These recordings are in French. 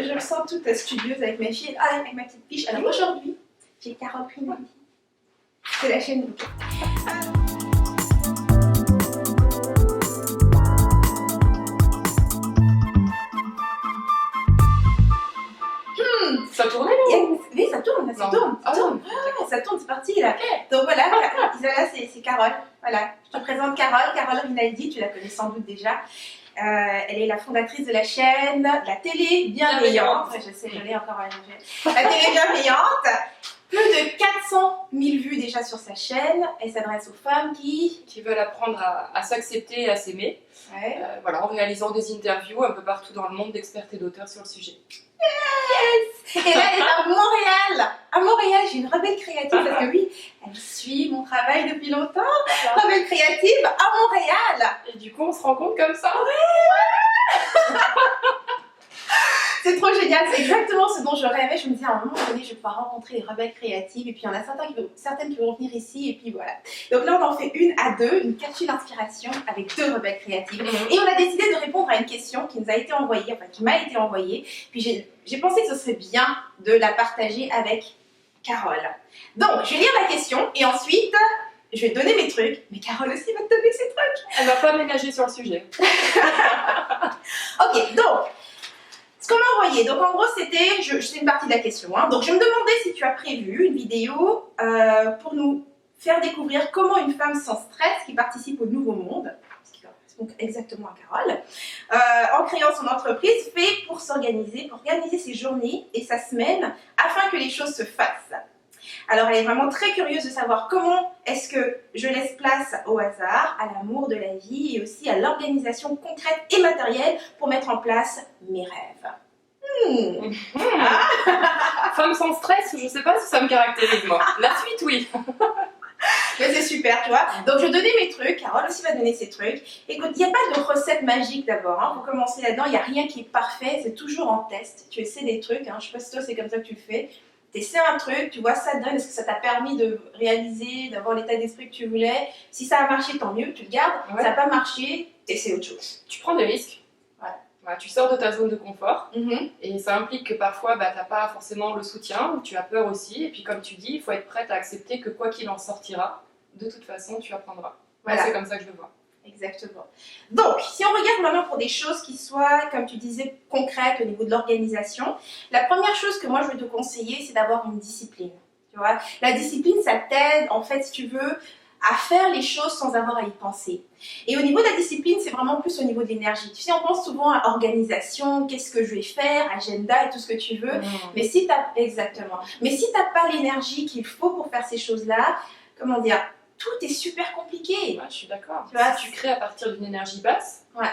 je me sens toute studieuse avec mes filles, avec ma petite fiche. Alors aujourd'hui, j'ai Carole Rinaldi. C'est la chaîne YouTube. Ça tournait là? Oui, ça tourne, ça tourne. Ça tourne, c'est parti là. Donc voilà, Isabella, c'est Carole. Voilà, je te présente Carole Rinaldi, tu la connais sans doute déjà. Elle est la fondatrice de la chaîne La Télé Bienveillante. Je sais, je l'ai encore arrangé. La Télé Bienveillante. Plus de 400 000 vues déjà sur sa chaîne. Elle s'adresse aux femmes qui veulent apprendre à s'accepter et à s'aimer. Ouais. Voilà, en réalisant des interviews un peu partout dans le monde d'experts et d'auteurs sur le sujet. Yes! Et là, elle est à Montréal. À Montréal, j'ai une rebelle créative parce que oui, elle suit mon travail depuis longtemps. Rebelle créative à Montréal. Et du coup, on se rend compte comme ça. Ouais. C'est trop génial, c'est exactement ce dont je rêvais. Je me disais à un moment donné, je vais pouvoir rencontrer les rebelles créatives et puis il y en a certaines qui vont venir ici et puis voilà. Donc là, on en fait une à deux, une capsule d'inspiration avec deux rebelles créatives. Et on a décidé de répondre à une question qui nous a été envoyée, enfin qui m'a été envoyée. Puis j'ai pensé que ce serait bien de la partager avec Carole. Donc, je vais lire la question et ensuite, je vais te donner mes trucs. Mais Carole aussi va te donner ses trucs. Elle va pas ménager sur le sujet. Ok, donc... Ce qu'on m'a envoyé, donc en gros c'était une partie de la question, hein. Donc je me demandais si tu as prévu une vidéo pour nous faire découvrir comment une femme sans stress qui participe au nouveau monde, ce qui correspond exactement à Carole, en créant son entreprise, fait pour s'organiser, pour organiser ses journées et sa semaine afin que les choses se fassent. Alors elle est vraiment très curieuse de savoir comment est-ce que je laisse place au hasard, à l'amour de la vie et aussi à l'organisation concrète et matérielle pour mettre en place mes rêves. Femme sans stress, je sais pas si ça me caractérise moi. La suite, oui. Mais c'est super, tu vois. Donc je donnais mes trucs, Carole aussi va donner ses trucs. Écoute, il n'y a pas de recette magique d'abord, hein. Pour commencer là-dedans, il n'y a rien qui est parfait, c'est toujours en test. Tu essaies des trucs, hein. Je sais pas si toi c'est comme ça que tu le fais. Tu essaies un truc, tu vois ça donne, est-ce que ça t'a permis de réaliser, d'avoir l'état d'esprit que tu voulais. Si ça a marché, tant mieux, tu le gardes. Ouais. Ça n'a pas marché, essaies autre chose. Tu prends des risques. Voilà, tu sors de ta zone de confort et ça implique que parfois tu n'as pas forcément le soutien ou tu as peur aussi. Et puis comme tu dis, il faut être prête à accepter que quoi qu'il en sortira, de toute façon tu apprendras. Voilà. C'est comme ça que je le vois. Exactement. Donc, si on regarde maintenant pour des choses qui soient, comme tu disais, concrètes au niveau de l'organisation, la première chose que moi je vais te conseiller, c'est d'avoir une discipline. Tu vois, la discipline, ça t'aide, en fait, si tu veux, à faire les choses sans avoir à y penser. Et au niveau de la discipline, c'est vraiment plus au niveau de l'énergie. Tu sais, on pense souvent à organisation, qu'est-ce que je vais faire, agenda et tout ce que tu veux. Mais si exactement. Mais si tu n'as pas l'énergie qu'il faut pour faire ces choses-là, comment dire, tout est super compliqué. Ouais, je suis d'accord. Tu vois, tu crées à partir d'une énergie basse. Ouais.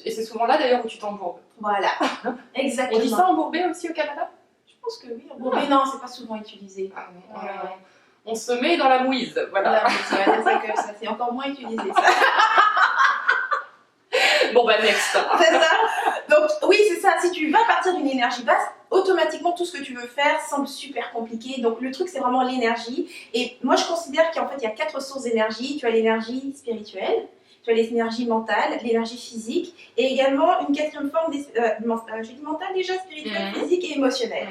Et c'est souvent là d'ailleurs où tu t'embourbes. Voilà. Exactement. On dit ça embourbé aussi au Canada? Je pense que oui. Embourbé, non, c'est pas souvent utilisé. Ah, non. On se met dans la mouise, voilà. C'est encore moins utilisé ça. Bon bah next. C'est ça. Donc oui, c'est ça. Si tu vas partir d'une énergie basse, automatiquement tout ce que tu veux faire semble super compliqué. Donc le truc c'est vraiment l'énergie. Et moi je considère qu'en fait il y a 4 sources d'énergie. Tu as l'énergie spirituelle, tu as l'énergie mentale, l'énergie physique et également une 4e forme, j'ai dit mentale déjà, spirituelle, physique et émotionnelle.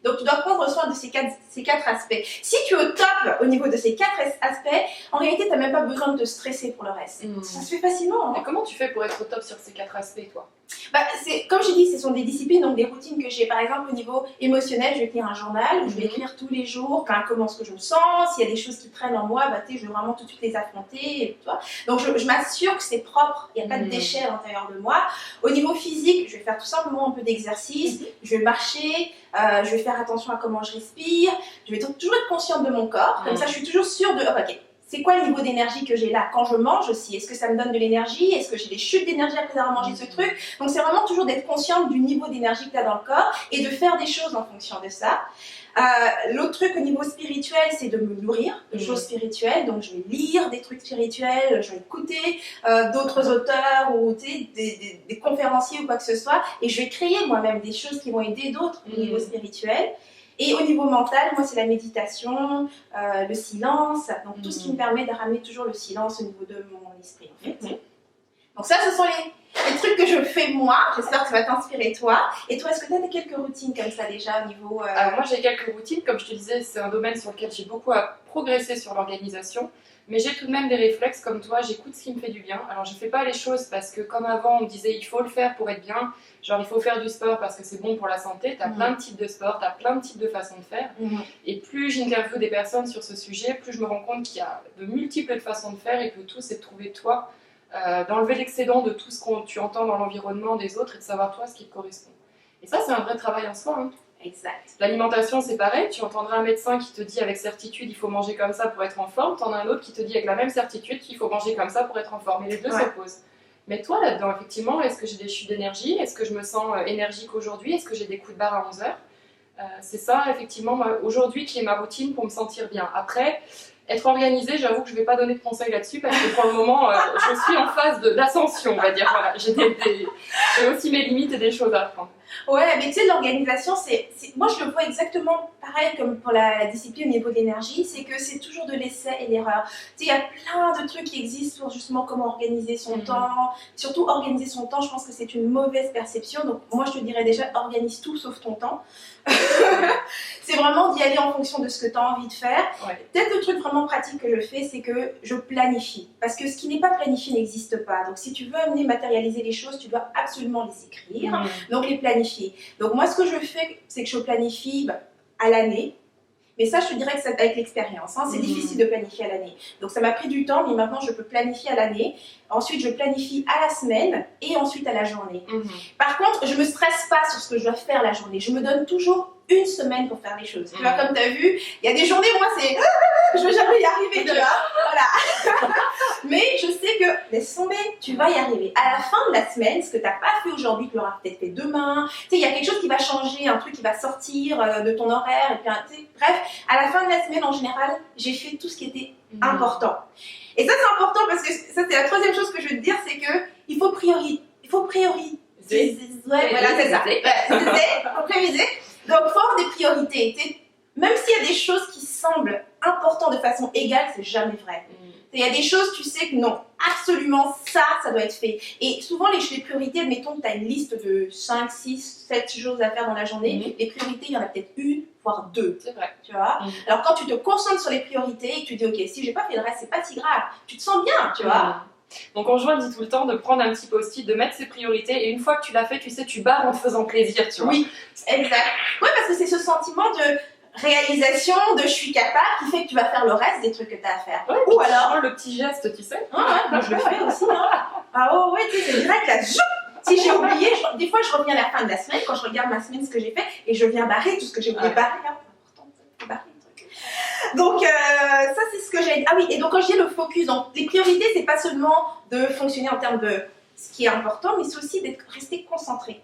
Donc tu dois prendre soin de ces quatre aspects. Si tu es au top au niveau de ces 4 aspects, en réalité tu n'as même pas besoin de te stresser pour le reste. Ça se fait facilement. Hein. Et comment tu fais pour être au top sur ces 4 aspects toi? Comme j'ai dit, ce sont des disciplines, donc des routines que j'ai. Par exemple, au niveau émotionnel, je vais tenir un journal où je vais écrire tous les jours comment est-ce que je me sens, s'il y a des choses qui traînent en moi, je vais vraiment tout de suite les affronter. Tu vois. Donc je m'assure que c'est propre, il n'y a pas de déchets à l'intérieur de moi. Au niveau physique, je vais faire tout simplement un peu d'exercice, je vais marcher, je vais faire attention à comment je respire, je vais toujours être consciente de mon corps, comme ça je suis toujours sûre de... ok. C'est quoi le niveau d'énergie que j'ai là quand je mange aussi? Est-ce que ça me donne de l'énergie? Est-ce que j'ai des chutes d'énergie après avoir mangé ce truc? Donc c'est vraiment toujours d'être consciente du niveau d'énergie que tu as dans le corps et de faire des choses en fonction de ça. L'autre truc au niveau spirituel, c'est de me nourrir de choses spirituelles. Donc je vais lire des trucs spirituels, je vais écouter d'autres auteurs ou des conférenciers ou quoi que ce soit. Et je vais créer moi-même des choses qui vont aider d'autres au niveau spirituel. Et au niveau mental, moi c'est la méditation, le silence, donc tout ce qui me permet de ramener toujours le silence au niveau de mon esprit en fait. Donc ça, ce sont les trucs que je fais moi, j'espère que ça va t'inspirer toi. Et toi, est-ce que tu as quelques routines comme ça déjà au niveau... Moi j'ai quelques routines, comme je te disais, c'est un domaine sur lequel j'ai beaucoup à progresser sur l'organisation. Mais j'ai tout de même des réflexes comme toi, j'écoute ce qui me fait du bien. Alors je fais pas les choses parce que comme avant on me disait il faut le faire pour être bien, genre il faut faire du sport parce que c'est bon pour la santé, t'as plein de types de sport, t'as plein de types de façons de faire. Et plus j'interviewe des personnes sur ce sujet, plus je me rends compte qu'il y a de multiples façons de faire et que tout c'est de trouver toi, d'enlever l'excédent de tout ce que tu entends dans l'environnement des autres et de savoir toi ce qui te correspond. Et ça c'est un vrai travail en soi. Exact. L'alimentation, c'est pareil. Tu entendras un médecin qui te dit avec certitude il faut manger comme ça pour être en forme. Tu en as un autre qui te dit avec la même certitude qu'il faut manger comme ça pour être en forme. Et les deux s'opposent. Mais toi, là-dedans, effectivement, est-ce que j'ai des chutes d'énergie? Est-ce que je me sens énergique aujourd'hui? Est-ce que j'ai des coups de barre à 11 heures? C'est ça, effectivement, aujourd'hui qui est ma routine pour me sentir bien. Après, être organisée, j'avoue que je ne vais pas donner de conseils là-dessus parce que pour le moment, je suis en phase d'ascension, on va dire. Voilà, j'ai aussi mes limites et des choses à apprendre. Ouais, mais tu sais, l'organisation, moi je le vois exactement pareil comme pour la discipline au niveau de l'énergie, c'est que c'est toujours de l'essai et l'erreur. Tu sais, il y a plein de trucs qui existent sur justement comment organiser son temps. Surtout organiser son temps, je pense que c'est une mauvaise perception. Donc moi je te dirais déjà, organise tout sauf ton temps. C'est vraiment d'y aller en fonction de ce que tu as envie de faire. Peut-être le truc vraiment pratique que je fais, c'est que je planifie. Parce que ce qui n'est pas planifié n'existe pas. Donc si tu veux amener, matérialiser les choses, tu dois absolument les écrire. Donc les planifier. Donc moi ce que je fais, c'est que je planifie à l'année. Mais ça, je te dirais que c'est avec l'expérience. C'est difficile de planifier à l'année. Donc ça m'a pris du temps, mais maintenant je peux planifier à l'année. Ensuite, je planifie à la semaine et ensuite à la journée. Par contre, je ne me stresse pas sur ce que je dois faire la journée. Je me donne toujours une semaine pour faire les choses. Tu vois, comme tu as vu, il y a des journées, moi, c'est je ne vais jamais y arriver, tu vois. Voilà. Mais je sais que, laisse tomber, tu vas y arriver. À la fin de la semaine, ce que tu n'as pas fait aujourd'hui, tu l'auras peut-être fait demain. Tu sais, il y a quelque chose qui va changer, un truc qui va sortir de ton horaire. Et puis, bref, à la fin de la semaine, en général, j'ai fait tout ce qui était important. Et ça, c'est important parce que ça, c'est la troisième chose que je veux te dire, c'est qu'il faut prioriser. Il faut prioriser. Voilà, c'est ça. Il faut prioriser. Donc, il faut avoir des priorités. T'sais, même s'il y a des choses qui semblent importantes de façon égale, c'est jamais vrai. Il y a des choses, tu sais que non, absolument ça doit être fait. Et souvent, les priorités, admettons que tu as une liste de 5, 6, 7 choses à faire dans la journée. Les priorités, il y en a peut-être une, voire deux. C'est vrai. Tu vois. Alors, quand tu te concentres sur les priorités et que tu dis, ok, si j'ai pas fait le reste, c'est pas si grave. Tu te sens bien, tu vois. Mon conjoint dit tout le temps de prendre un petit post-it, de mettre ses priorités, et une fois que tu l'as fait, tu sais, tu barres en te faisant plaisir, tu vois. Oui, exact. Ouais, parce que c'est ce sentiment de réalisation, de je suis capable, qui fait que tu vas faire le reste des trucs que tu as à faire. Ouais, ou alors le petit geste, tu sais. Moi je le fais aussi. Ah ouais, tu sais, c'est direct là. Si j'ai oublié, des fois je reviens à la fin de la semaine, quand je regarde ma semaine, ce que j'ai fait, et je viens barrer tout ce que j'ai oublié barrer. C'est important de barrer le truc. Donc ça c'est ce que j'ai. Ah oui, et donc quand je dis le focus, donc les priorités, c'est pas seulement de fonctionner en termes de ce qui est important, mais c'est aussi d'être resté concentré.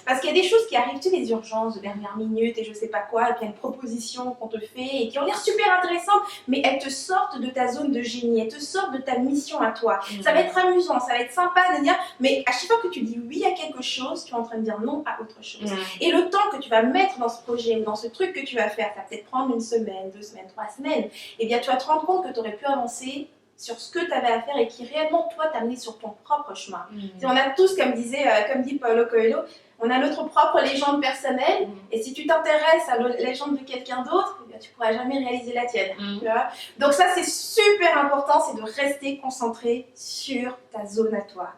Parce qu'il y a des choses qui arrivent, tu sais, les urgences de dernière minute et je sais pas quoi, et puis il y a une proposition qu'on te fait et qui ont l'air super intéressantes, mais elles te sortent de ta zone de génie, elles te sortent de ta mission à toi. Ça va être amusant, ça va être sympa de dire, mais à chaque fois que tu dis oui à quelque chose, tu es en train de dire non à autre chose. Et le temps que tu vas mettre dans ce projet ou dans ce truc que tu vas faire, ça va peut-être prendre 1 semaine, 2 semaines, 3 semaines, et bien tu vas te rendre compte que tu aurais pu avancer sur ce que tu avais à faire et qui réellement, toi, t'a amené sur ton propre chemin. On a tous, comme dit Paulo Coelho, on a notre propre légende personnelle, et si tu t'intéresses à la légende de quelqu'un d'autre, eh bien, tu ne pourras jamais réaliser la tienne. Tu vois. Donc ça, c'est super important, c'est de rester concentré sur ta zone à toi.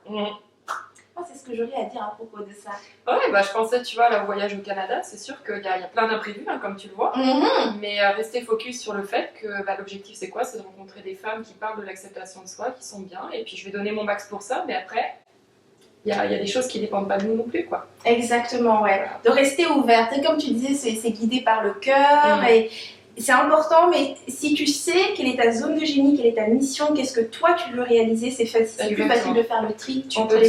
C'est ce que j'aurais à dire à propos de ça. Ouais, bah, je pensais, tu vois, là, au voyage au Canada, c'est sûr qu'il y a plein d'imprévus, comme tu le vois. Mais rester focus sur le fait que l'objectif, c'est quoi? C'est de rencontrer des femmes qui parlent de l'acceptation de soi, qui sont bien. Et puis, je vais donner mon max pour ça, mais après, il y a des choses qui ne dépendent pas de nous non plus, quoi. Exactement, ouais. Voilà. De rester ouverte. Et comme tu disais, c'est guidé par le cœur et c'est important, mais si tu sais quelle est ta zone de génie, quelle est ta mission, qu'est-ce que toi tu veux réaliser, c'est plus facile de faire le tri. Tu peux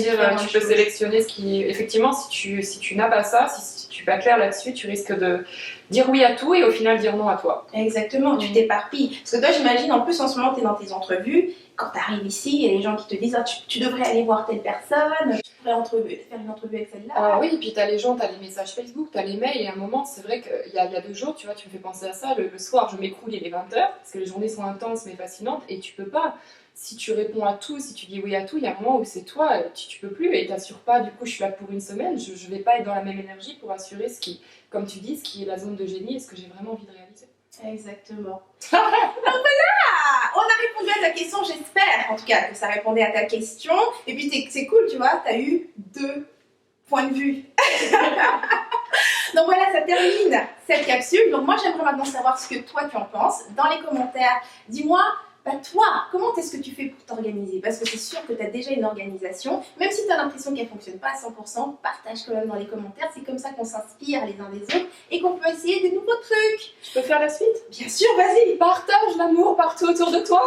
sélectionner ce qui... Effectivement, si tu n'as pas ça, si tu n'es pas clair là-dessus, tu risques de dire oui à tout et au final dire non à toi. Exactement, tu t'éparpilles. Parce que toi, j'imagine, en plus, en ce moment, tu es dans tes entrevues. Quand tu arrives ici, il y a des gens qui te disent tu devrais aller voir telle personne, tu devrais faire une entrevue avec celle-là. Oui, et puis tu as les gens, tu as les messages Facebook, tu as les mails, et à un moment, c'est vrai qu'il y a 2 jours, tu vois, tu me fais penser à ça, le soir, je m'écroule, il est 20h, parce que les journées sont intenses mais fascinantes, et tu peux pas. si tu réponds à tout, si tu dis oui à tout, il y a un moment où c'est toi, tu peux plus et t'assures pas, du coup je suis là pour une semaine, je vais pas être dans la même énergie pour assurer ce qui, comme tu dis, ce qui est la zone de génie et ce que j'ai vraiment envie de réaliser. Exactement. Donc voilà, on a répondu à ta question, j'espère en tout cas que ça répondait à ta question. Et puis c'est cool, tu vois, tu as eu 2 points de vue. Donc voilà, ça termine cette capsule. Donc moi j'aimerais maintenant savoir ce que toi tu en penses. Dans les commentaires, dis-moi, bah toi, comment est-ce que tu fais pour t'organiser? Parce que c'est sûr que tu as déjà une organisation. Même si tu as l'impression qu'elle ne fonctionne pas à 100%, partage quand même dans les commentaires. C'est comme ça qu'on s'inspire les uns des autres et qu'on peut essayer de nouveaux trucs. Je peux faire la suite? Bien sûr, vas-y. Partage l'amour partout autour de toi.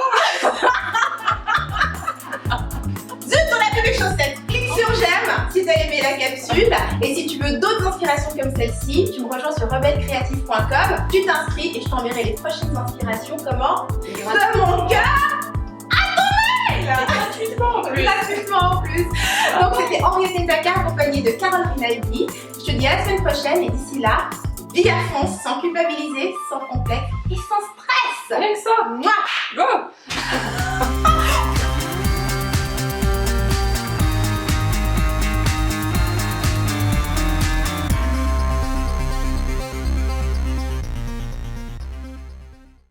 Zut, on a plus les chaussettes. Clique sur j'aime si tu as aimé la capsule. Et si tu veux d'autres inspirations comme celle-ci, tu me rejoins sur rebellecreative.com. Tu t'inscris et je t'enverrai les prochaines inspirations. Comment? De mon cœur à ton mail. Gratuitement en plus. Gratuitement en plus. Donc c'était Henriette Ntaka accompagnée de Carole Rinaldi. Je te dis à la semaine prochaine et d'ici là, vis à fond, sans culpabiliser, sans complexe et sans stress. Avec ça. Mouah. Go.